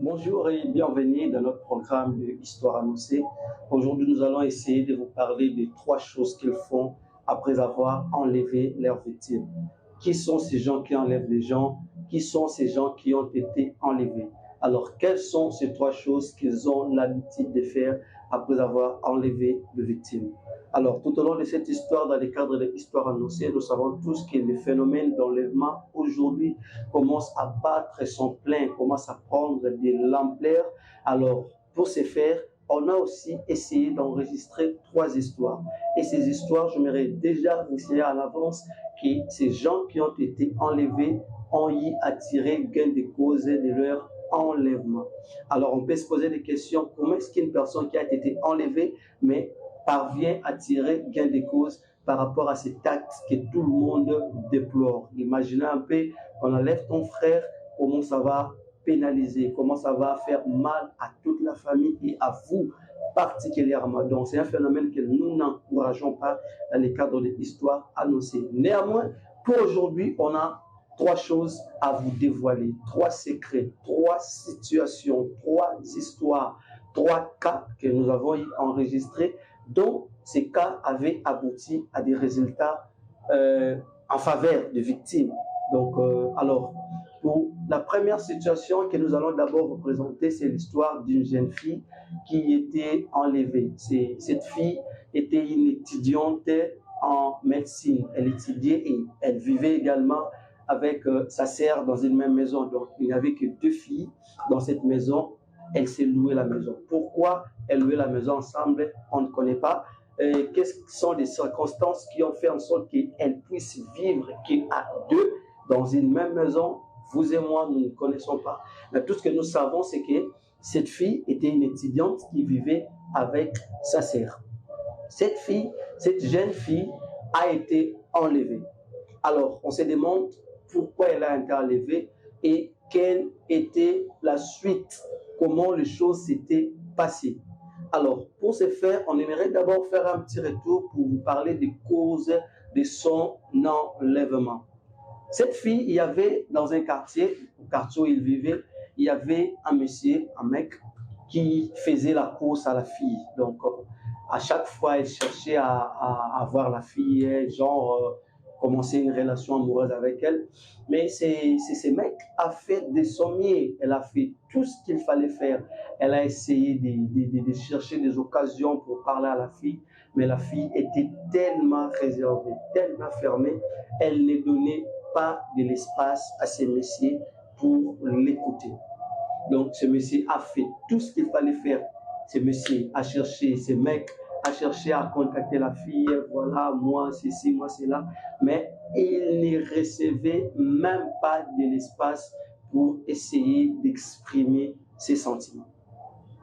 Bonjour et bienvenue dans notre programme de Histoire annoncée. Aujourd'hui, nous allons essayer de vous parler de trois choses qu'ils font après avoir enlevé leurs victimes. Qui sont ces gens qui enlèvent les gens? Qui sont ces gens qui ont été enlevés? Alors, quelles sont ces trois choses qu'ils ont l'habitude de faire après avoir enlevé les victimes? Alors, tout au long de cette histoire, dans le cadre de l'histoire annoncée, nous savons tous que le phénomène d'enlèvement aujourd'hui commence à battre son plein, commence à prendre de l'ampleur. Alors, pour ce faire, on a aussi essayé d'enregistrer trois histoires. Et ces histoires, j'aimerais déjà vous dire à l'avance que ces gens qui ont été enlevés ont y attiré gain de cause de leur enlèvement. Alors, on peut se poser des questions. Comment est-ce qu'une personne qui a été enlevée, mais parvient à tirer gain de cause par rapport à cet acte que tout le monde déplore? Imaginez un peu, on enlève ton frère, comment ça va pénaliser, comment ça va faire mal à toute la famille et à vous particulièrement. Donc, c'est un phénomène que nous n'encourageons pas dans le cadre de l'histoire annoncée. Néanmoins, pour aujourd'hui, on a trois choses à vous dévoiler, trois secrets, trois situations, trois histoires, trois cas que nous avons enregistrés, dont ces cas avaient abouti à des résultats en faveur des victimes. Donc, alors, pour la première situation que nous allons d'abord vous présenter, c'est l'histoire d'une jeune fille qui était enlevée. Cette fille était une étudiante en médecine. Elle étudiait et elle vivait également avec sa sœur dans une même maison. Donc, il n'y avait que deux filles dans cette maison. Elle s'est louée la maison. Pourquoi elle louait la maison ensemble? On ne connaît pas. Quelles sont les circonstances qui ont fait en sorte qu'elle puisse vivre qu'à deux dans une même maison? Vous et moi, nous ne connaissons pas. Mais tout ce que nous savons, c'est que cette fille était une étudiante qui vivait avec sa sœur. Cette jeune fille a été enlevée. Alors, on se demande pourquoi elle a été enlevée et quelle était la suite, comment les choses s'étaient passées. Alors, pour ce faire, on aimerait d'abord faire un petit retour pour vous parler des causes de son enlèvement. Cette fille, il y avait dans un quartier, au quartier où il vivait, il y avait un monsieur, un mec, qui faisait la course à la fille. Donc, à chaque fois, il cherchait à voir la fille, genre, commencer une relation amoureuse avec elle. Mais ce mec a fait de son mieux. Elle a fait tout ce qu'il fallait faire. Elle a essayé de chercher des occasions pour parler à la fille. Mais la fille était tellement réservée, tellement fermée, elle ne donnait pas de l'espace à ce monsieur pour l'écouter. Donc, ce monsieur a fait tout ce qu'il fallait faire. Ce monsieur a cherché, ce mec a cherché à contacter la fille, voilà, moi, ceci, moi, cela, mais il ne recevait même pas de l'espace pour essayer d'exprimer ses sentiments.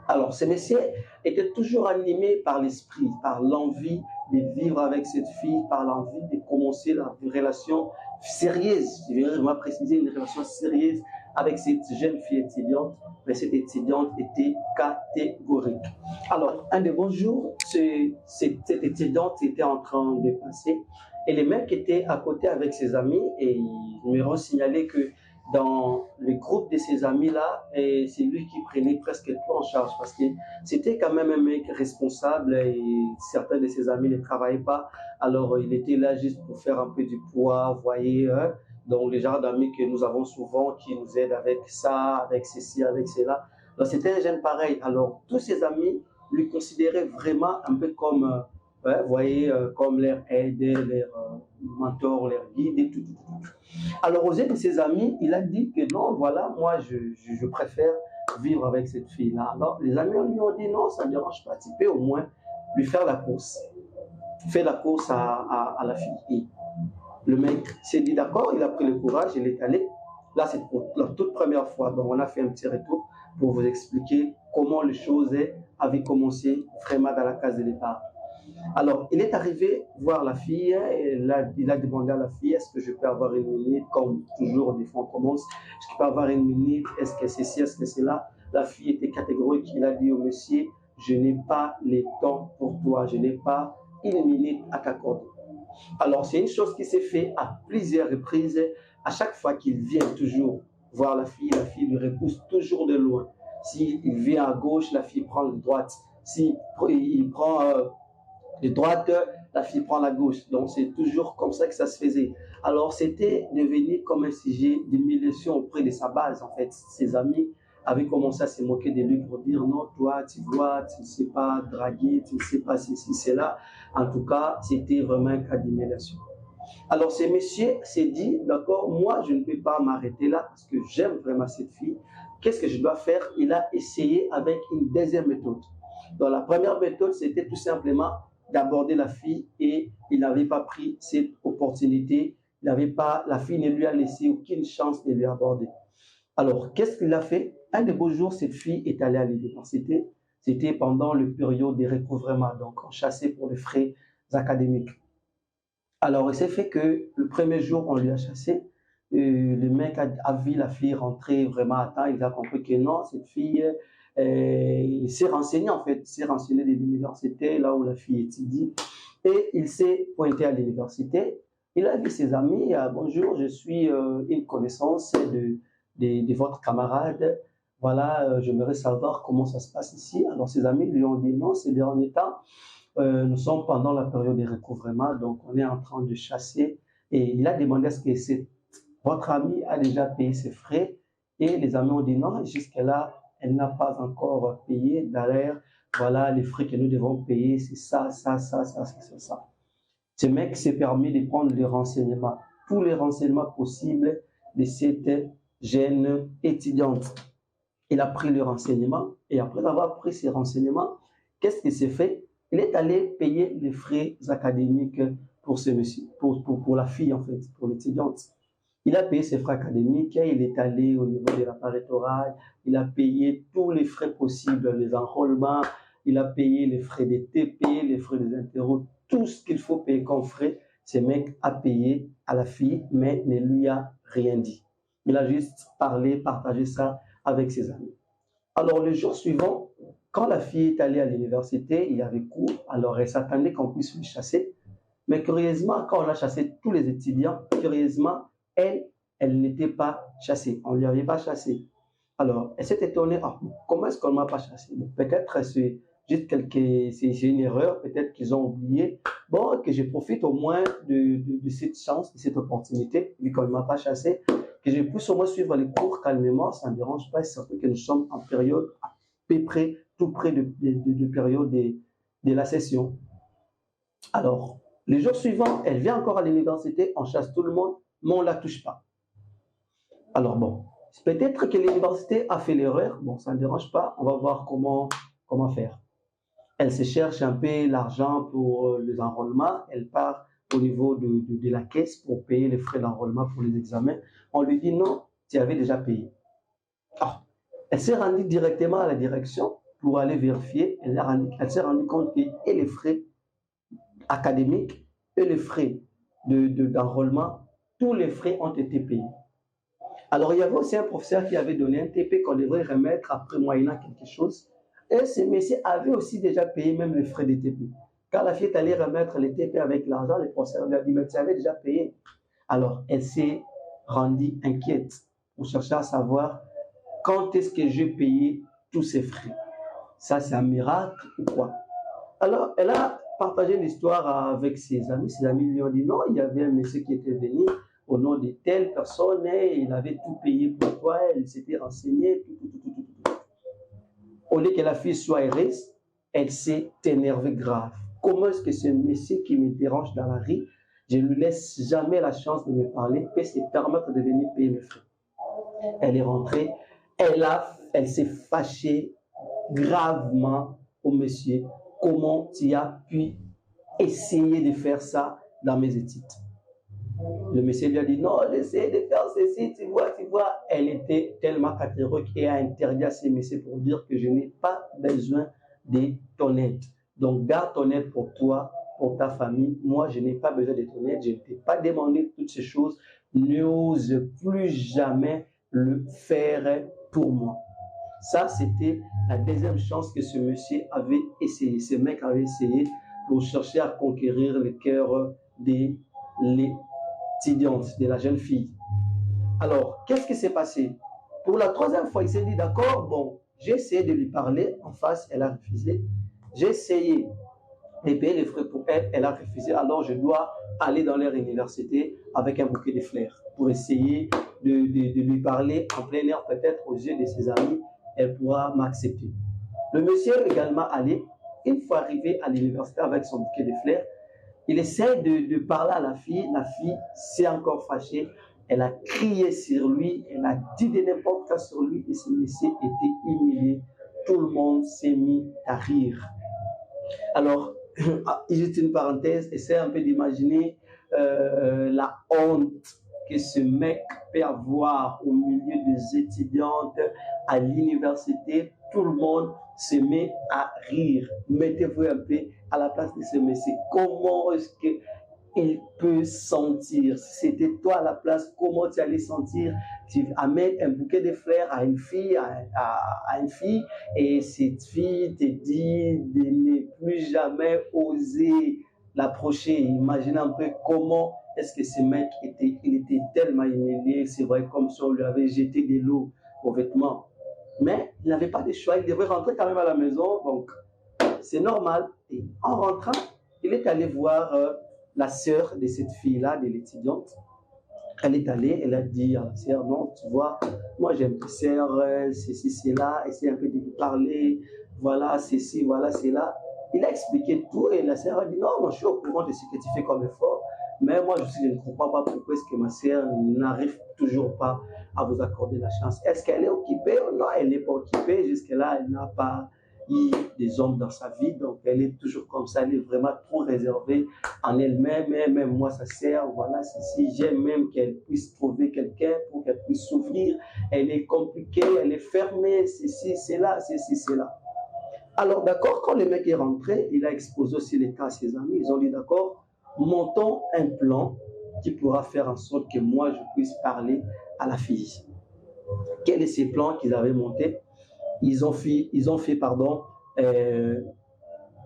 Alors, ce monsieur était toujours animé par l'esprit, par l'envie de vivre avec cette fille, par l'envie de commencer la relation sérieuse. Je vais vraiment préciser une relation sérieuse avec cette jeune fille étudiante, mais cette étudiante était catégorique. Alors, un de bons jours, cette étudiante était en train de passer et le mec était à côté avec ses amis et ils me ont signalé que dans le groupe de ses amis-là, c'est lui qui prenait presque tout en charge parce que c'était quand même un mec responsable et certains de ses amis ne travaillaient pas. Alors, il était là juste pour faire un peu du poids, vous voyez, hein? Donc, les genres d'amis que nous avons souvent qui nous aident avec ça, avec ceci, avec cela. Donc, c'était un jeune pareil. Alors, tous ses amis lui considéraient vraiment un peu comme, ouais, vous voyez, comme leur aide, leur mentor, leur guide et tout. Alors, aux yeux de ses amis, il a dit que non, voilà, moi, je préfère vivre avec cette fille-là. Alors, les amis lui ont dit non, ça ne dérange pas, tu peux au moins lui faire la course. Fais la course à la fille. Et le mec s'est dit d'accord, il a pris le courage, il est allé. Là, c'est pour la toute première fois. Donc, on a fait un petit retour pour vous expliquer comment les choses avaient commencé vraiment dans la case de départ. Alors, il est arrivé voir la fille et là, il a demandé à la fille, est-ce que je peux avoir une minute? Comme toujours, des fois on commence, est-ce que je peux avoir une minute? Est-ce que c'est ci, est-ce que c'est là? La fille était catégorique, il a dit au monsieur, je n'ai pas le temps pour toi, je n'ai pas une minute à t'accorder. Alors, c'est une chose qui s'est fait à plusieurs reprises. À chaque fois qu'il vient toujours voir la fille lui repousse toujours de loin. S'il vient à gauche, la fille prend la droite. S'il prend de droite, la fille prend la gauche. Donc, c'est toujours comme ça que ça se faisait. Alors, c'était devenu comme un sujet d'humiliation auprès de sa base, en fait. Ses amis avaient commencé à se moquer de lui pour dire non, toi, tu vois, tu ne sais pas draguer, tu ne sais pas ceci, cela. En tout cas, c'était vraiment un cas d'humiliation. Alors, ce monsieur s'est dit, d'accord, moi, je ne peux pas m'arrêter là parce que j'aime vraiment cette fille. Qu'est-ce que je dois faire? Il a essayé avec une deuxième méthode. Donc, la première méthode, c'était tout simplement d'aborder la fille et il n'avait pas pris cette opportunité. Il n'avait pas, la fille ne lui a laissé aucune chance de lui aborder. Alors, qu'est-ce qu'il a fait? Un de beaux jours, cette fille est allée à l'université. C'était pendant le période de recouvrement, donc on chassait pour les frais académiques. Alors, il s'est fait que le premier jour, on lui a chassé. Le mec a vu la fille rentrer vraiment à temps. Il a compris que non, cette fille, il s'est renseigné en fait. Il s'est renseigné de l'université, là où la fille étudie. Et il s'est pointé à l'université. Il a vu ses amis. Bonjour, je suis une connaissance de votre camarade. Voilà, j'aimerais savoir comment ça se passe ici. Alors, ses amis lui ont dit non, ces derniers temps, nous sommes pendant la période de recouvrement, donc on est en train de chasser. Et il a demandé est-ce que votre ami a déjà payé ses frais. Et les amis ont dit non, jusque-là, elle n'a pas encore payé. D'ailleurs, voilà les frais que nous devons payer, c'est ça, c'est ça. Ce mec s'est permis de prendre les renseignements, tous les renseignements possibles de cette jeune étudiante. Il a pris les renseignements et après avoir pris ces renseignements, qu'est-ce qu'il s'est fait? Il est allé payer les frais académiques pour ce monsieur, pour la fille en fait, pour l'étudiante. Il a payé ses frais académiques, il est allé au niveau de l'appareil oral, il a payé tous les frais possibles, les enrôlements, il a payé les frais des TP, les frais des interros, tout ce qu'il faut payer comme frais, ce mec a payé à la fille, mais ne lui a rien dit. Il a juste parlé, partagé ça avec ses amis. Alors, le jour suivant, quand la fille est allée à l'université, il y avait cours, alors elle s'attendait qu'on puisse lui chasser. Mais curieusement, quand on a chassé tous les étudiants, curieusement, elle n'était pas chassée. On ne lui avait pas chassé. Alors, elle s'est étonnée, comment est-ce qu'on ne m'a pas chassé? Peut-être c'est juste c'est une erreur, peut-être qu'ils ont oublié. Bon, que je profite au moins de cette chance, de cette opportunité, vu qu'on ne m'a pas chassé, que je puisse au moins suivre les cours calmement, ça ne me dérange pas, surtout que nous sommes en période à peu près, tout près de période de la session. Alors, les jours suivants, elle vient encore à l'université, on chasse tout le monde, mais on ne la touche pas. Alors bon, peut-être que l'université a fait l'erreur, bon, ça ne dérange pas, on va voir comment faire. Elle se cherche un peu l'argent pour les enrôlements, elle part au niveau de la caisse pour payer les frais d'enrôlement pour les examens. On lui dit non, tu avais déjà payé. Alors, elle s'est rendue directement à la direction pour aller vérifier, elle s'est rendue compte que et les frais académiques et les frais d'enrôlement, tous les frais ont été payés. Alors, il y avait aussi un professeur qui avait donné un TP qu'on devrait remettre après moyennant quelque chose. Et ce monsieur avait aussi déjà payé même les frais de TP. Quand la fille est allée remettre les TP avec l'argent, le professeur lui a dit, mais tu avais déjà payé. Alors, elle s'est rendue inquiète pour chercher à savoir quand est-ce que j'ai payé tous ces frais. Ça, c'est un miracle ou quoi? Alors, elle a partagé l'histoire avec ses amis. Ses amis lui ont dit, non, il y avait un monsieur qui était venu au nom de telle personne, et il avait tout payé pour toi, elle s'était renseignée, tout. Au lieu que la fille soit heureuse, elle s'est énervée grave. Comment est-ce que ce monsieur qui me dérange dans la rue, je ne lui laisse jamais la chance de me parler, peut se permettre de venir payer mes frais? Elle est rentrée, elle s'est fâchée gravement au monsieur. Comment tu as pu essayer de faire ça dans mes études? Le monsieur lui a dit non, j'essaie de faire ceci, tu vois. Elle était tellement catégorique et a interdit à ces messieurs pour dire que je n'ai pas besoin de ton aide. Donc, garde ton aide pour toi, pour ta famille. Moi, je n'ai pas besoin de ton aide. Je ne t'ai pas demandé toutes ces choses. N'ose plus jamais le faire pour moi. Ça, c'était la deuxième chance que ce monsieur avait essayé, ce mec avait essayé pour chercher à conquérir le cœur de l'étudiante, de la jeune fille. Alors, qu'est-ce qui s'est passé? Pour la troisième fois, il s'est dit, d'accord, bon, j'ai essayé de lui parler en face, elle a refusé. J'ai essayé de payer les frais pour elle, elle a refusé. Alors, je dois aller dans leur université avec un bouquet de fleurs pour essayer de lui parler en plein air, peut-être aux yeux de ses amis, elle pourra m'accepter. Le monsieur est également allé, une fois arrivé à l'université avec son bouquet de fleurs, il essaie de parler à la fille s'est encore fâchée, elle a crié sur lui, elle a dit de n'importe quoi sur lui et ce monsieur était humilié. Tout le monde s'est mis à rire. Alors, juste une parenthèse, essaie un peu d'imaginer la honte que ce mec peut avoir au milieu des étudiantes à l'université. Tout le monde se met à rire. Mettez-vous un peu à la place de ce monsieur. Comment est-ce qu'il peut sentir? Si c'était toi à la place, comment tu allais sentir? Tu amènes un bouquet de fleurs à une fille, à une fille, et cette fille te dit de ne plus jamais oser l'approcher. Imagine un peu comment est-ce que ce mec était tellement humilié. C'est vrai, comme si on lui avait jeté de l'eau aux vêtements. Mais il n'avait pas de choix, il devait rentrer quand même à la maison, donc c'est normal. Et en rentrant, il est allé voir la sœur de cette fille-là, de l'étudiante. Elle est allée, elle a dit à la sœur, non, tu vois, moi j'ai une petite sœur, ceci, cela, essaie un peu de lui parler, voilà, ceci, voilà, cela. Il a expliqué tout et la sœur a dit, non, moi je suis au courant de ce que tu fais comme effort, mais moi je ne comprends pas pourquoi est-ce que ma sœur n'arrive toujours pas à vous accorder la chance. Est-ce qu'elle est occupée? Non, elle n'est pas occupée, jusque-là, elle n'a pas eu des hommes dans sa vie, donc elle est toujours comme ça, elle est vraiment trop réservée en elle-même, et même moi ça sert, voilà, ceci, j'aime même qu'elle puisse trouver quelqu'un pour qu'elle puisse s'ouvrir, elle est compliquée, elle est fermée, ceci, c'est là, ceci, c'est là. Alors d'accord, quand le mec est rentré, il a exposé aussi les cas à ses amis, ils ont dit d'accord, montons un plan qui pourra faire en sorte que moi je puisse parler à la fille. Quel est ce plan qu'ils avaient monté? Ils ont fait,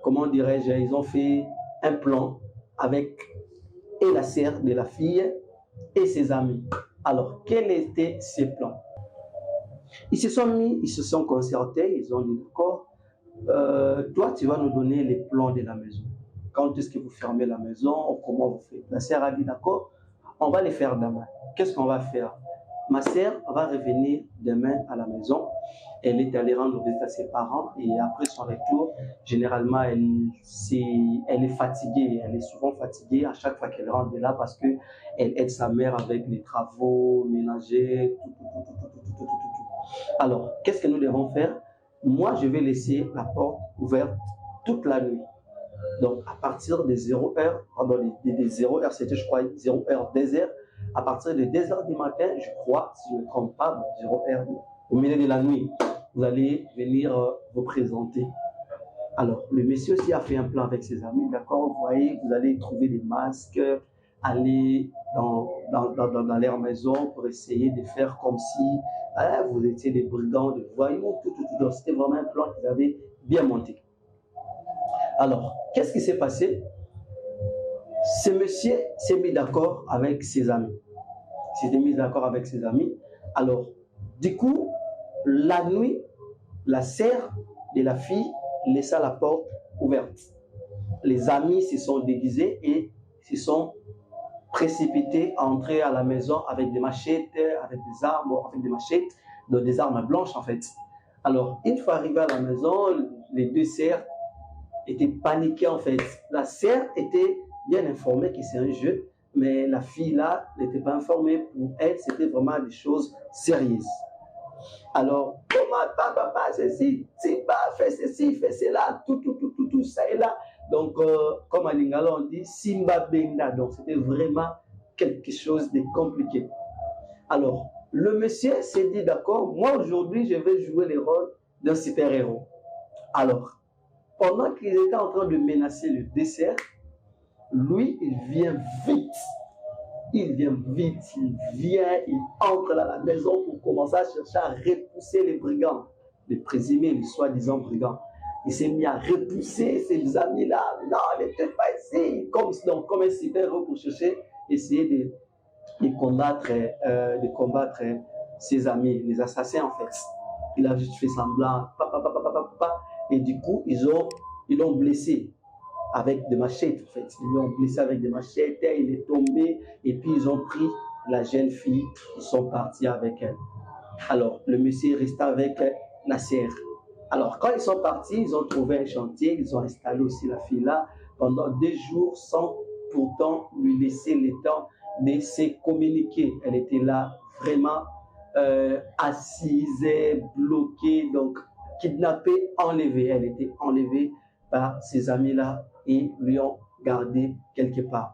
comment dirais-je, ils ont fait un plan avec et la sœur de la fille et ses amis. Alors, quels étaient ces plans? Ils se sont concertés, ils ont dit d'accord, toi tu vas nous donner les plans de la maison. Quand est-ce que vous fermez la maison, comment vous faites? La sœur a dit d'accord, on va les faire demain. Qu'est-ce qu'on va faire? Ma sœur va revenir demain à la maison. Elle est allée rendre visite à ses parents et après son retour, généralement, elle est fatiguée. Elle est souvent fatiguée à chaque fois qu'elle rentre de là parce qu'elle aide sa mère avec les travaux, ménager, tout. Alors, qu'est-ce que nous devons faire? Moi, je vais laisser la porte ouverte toute la nuit. Donc, à partir de 0h, pardon, des 0h, c'était, je crois, 0h, 2h, à partir de 2h du matin, je crois, si je ne me trompe pas, 0h, au milieu de la nuit, vous allez venir vous présenter. Alors, le monsieur aussi a fait un plan avec ses amis, d'accord? Vous voyez, vous allez trouver des masques, aller dans leur maison pour essayer de faire comme si vous étiez des brigands, des voyous, tout. Donc, c'était vraiment un plan qu'ils avaient bien monté. Alors, qu'est-ce qui s'est passé? Ce monsieur s'est mis d'accord avec ses amis. Il s'est mis d'accord avec ses amis. Alors, du coup, la nuit, la sœur de la fille laissa la porte ouverte. Les amis se sont déguisés et se sont précipités à entrer à la maison avec des machettes, avec des armes, avec des machettes, donc des armes blanches en fait. Alors, une fois arrivés à la maison, les deux sœurs étaient paniquées en fait. La sœur était bien informée que c'est un jeu, mais la fille là n'était pas informée. Pour elle, c'était vraiment des choses sérieuses. Alors, comment papa, ceci, Simba, fait ceci, fait cela, tout, ça et là. Donc, comme à Lingala, on dit Simba Benga. Donc, c'était vraiment quelque chose de compliqué. Alors, le monsieur s'est dit, d'accord, moi aujourd'hui, je vais jouer le rôle d'un super-héros. Alors, pendant qu'ils étaient en train de menacer le dessert, lui, il vient vite. Il entre dans la maison pour commencer à chercher à repousser les brigands, les présumés, les soi-disant brigands. il s'est mis à repousser ses amis-là. Non, ne peut pas ici. Comme un super-héros pour chercher, essayer de combattre ses amis, les assassins en fait. Il a juste fait semblant, et du coup, ils l'ont blessé avec des machettes en fait. Ils l'ont blessé avec des machettes, il est tombé, et puis ils ont pris la jeune fille, ils sont partis avec elle. Alors, le monsieur resta avec la sœur. Alors, quand ils sont partis, ils ont trouvé un chantier, ils ont installé aussi la fille là pendant 2 jours sans pourtant lui laisser le temps de se communiquer. Elle était là vraiment assise, bloquée, donc kidnappée, enlevée. Elle était enlevée par ses amis là et lui ont gardé quelque part.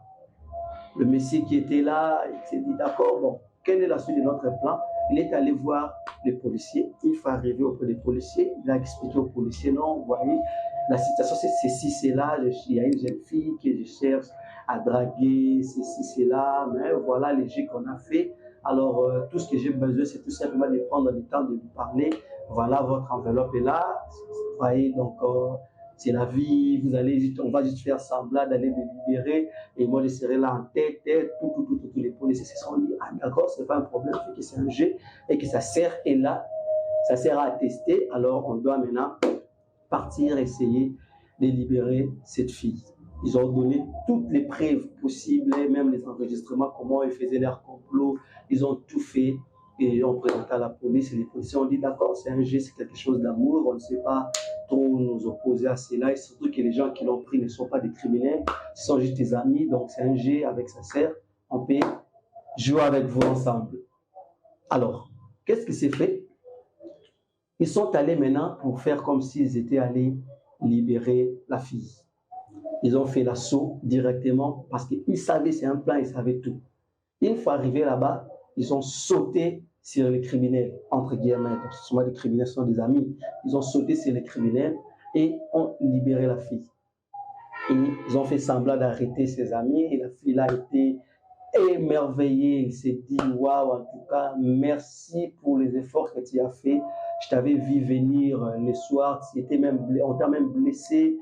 Le monsieur qui était là, il s'est dit d'accord, bon, quelle est la suite de notre plan? Il est allé voir les policiers. Il faut arriver auprès des policiers. Il a expliqué aux policiers, non, vous voyez, la situation c'est ceci, c'est là. Il y a une jeune fille que je cherche à draguer, ceci, c'est là. Mais voilà les jeux qu'on a fait. Alors, tout ce que j'ai besoin, c'est tout simplement de prendre le temps de lui parler. Voilà, votre enveloppe est là. Vous voyez, donc, c'est la vie. On va juste faire semblant d'aller le libérer. Et moi, je serai là en tête. Tous les policiers se sont dit, ah d'accord, c'est pas un problème, que c'est un jeu et que ça sert. Et là, ça sert à attester. Alors, on doit maintenant partir, essayer de libérer cette fille. Ils ont donné toutes les preuves possibles, même les enregistrements, comment ils faisaient leur complot. Ils ont tout fait et ont présenté à la police. Et les policiers ont dit, d'accord, c'est un jeu, c'est quelque chose d'amour. On ne sait pas trop nous opposer à cela. Et surtout que les gens qui l'ont pris ne sont pas des criminels. Ce sont juste des amis. Donc, c'est un jeu avec sa sœur. On peut jouer avec vous ensemble. Alors, qu'est-ce qui s'est fait? Ils sont allés maintenant pour faire comme s'ils étaient allés libérer la fille. Ils ont fait l'assaut directement parce qu'ils savaient, c'est un plan, ils savaient tout. Une fois arrivés là-bas, ils ont sauté sur les criminels, entre guillemets. Donc, souvent, les criminels sont des amis. Ils ont sauté sur les criminels et ont libéré la fille. Et ils ont fait semblant d'arrêter ses amis et la fille a été émerveillée. Il s'est dit, waouh, en tout cas, merci pour les efforts que tu as fait. Je t'avais vu venir le soir, on t'a même blessé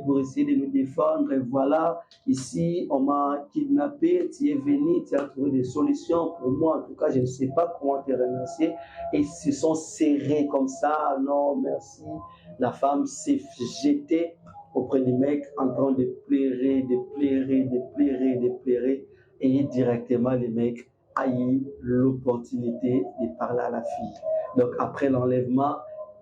pour essayer de nous défendre. Et voilà, ici, on m'a kidnappé, tu es venu, tu as trouvé des solutions pour moi. En tout cas, je ne sais pas comment te remercier. Et ils se sont serrés comme ça. Non, merci. La femme s'est jetée auprès du mec en train de pleurer. Et directement, le mec a eu l'opportunité de parler à la fille. Donc, après l'enlèvement,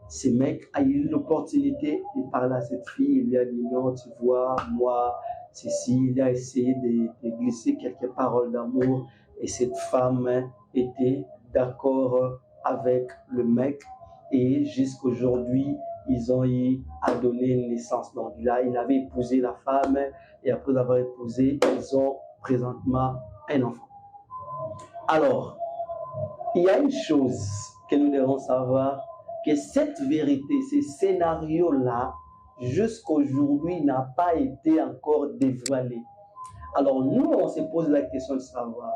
ce mec a eu l'opportunité de parler à cette fille. Il lui a dit, non, tu vois, moi, ceci. Il a essayé de glisser quelques paroles d'amour. Et cette femme était d'accord avec le mec. Et jusqu'aujourd'hui, ils ont eu à donner naissance. Donc, il avait épousé la femme. Et après avoir épousé, ils ont présentement un enfant. Alors, il y a une chose que nous devons savoir, que cette vérité, ce scénario-là, jusqu'aujourd'hui, n'a pas été encore dévoilé. Alors nous, on se pose la question de savoir,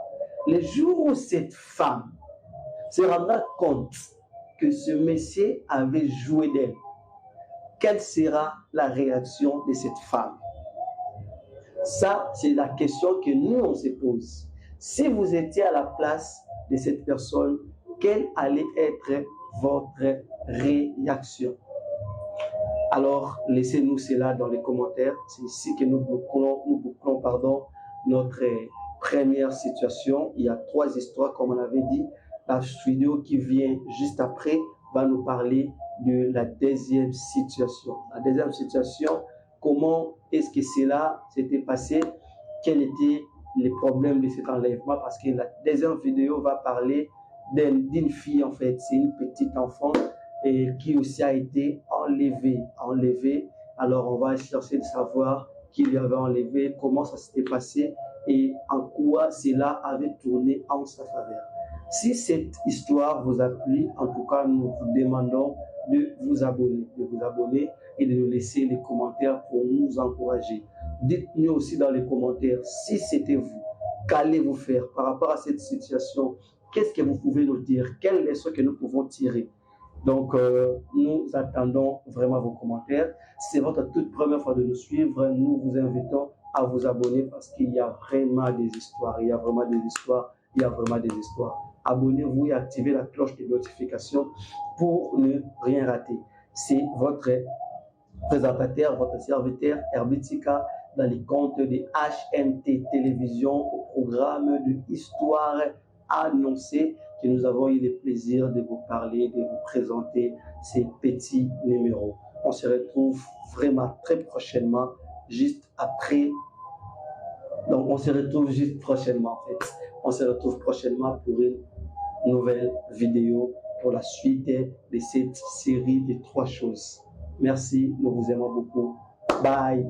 le jour où cette femme se rendra compte que ce monsieur avait joué d'elle, quelle sera la réaction de cette femme? Ça, c'est la question que nous, on se pose. Si vous étiez à la place de cette personne, quelle allait être votre réaction? Alors, laissez-nous cela dans les commentaires. C'est ici que nous bouclons notre première situation. Il y a 3 histoires, comme on avait dit. La vidéo qui vient juste après va nous parler de la deuxième situation. La deuxième situation, comment est-ce que cela s'était passé? Quels étaient les problèmes de cet enlèvement? Parce que la deuxième vidéo va parler d'une fille, en fait. C'est une petite enfant qui aussi a été enlevée. Alors, on va chercher de savoir qui lui avait enlevé, comment ça s'était passé et en quoi cela avait tourné en sa faveur. Si cette histoire vous a plu, en tout cas, nous vous demandons de vous abonner et de nous laisser les commentaires pour nous encourager. Dites-nous aussi dans les commentaires si c'était vous, qu'allez-vous faire par rapport à cette situation? Qu'est-ce que vous pouvez nous dire? Quelles leçons que nous pouvons tirer? Donc, nous attendons vraiment vos commentaires. Si c'est votre toute première fois de nous suivre, nous vous invitons à vous abonner parce qu'il y a vraiment des histoires. Il y a vraiment des histoires. Il y a vraiment des histoires. Abonnez-vous et activez la cloche de notification pour ne rien rater. C'est votre présentateur, votre serviteur Herbitika dans les comptes de HMT Télévision au programme de Histoire annoncée que nous avons eu le plaisir de vous parler, de vous présenter ces petits numéros. On se retrouve vraiment très prochainement, juste après. Donc, on se retrouve juste prochainement, en fait. On se retrouve prochainement pour une nouvelle vidéo pour la suite de cette série de 3 choses. Merci, nous vous aimons beaucoup. Bye.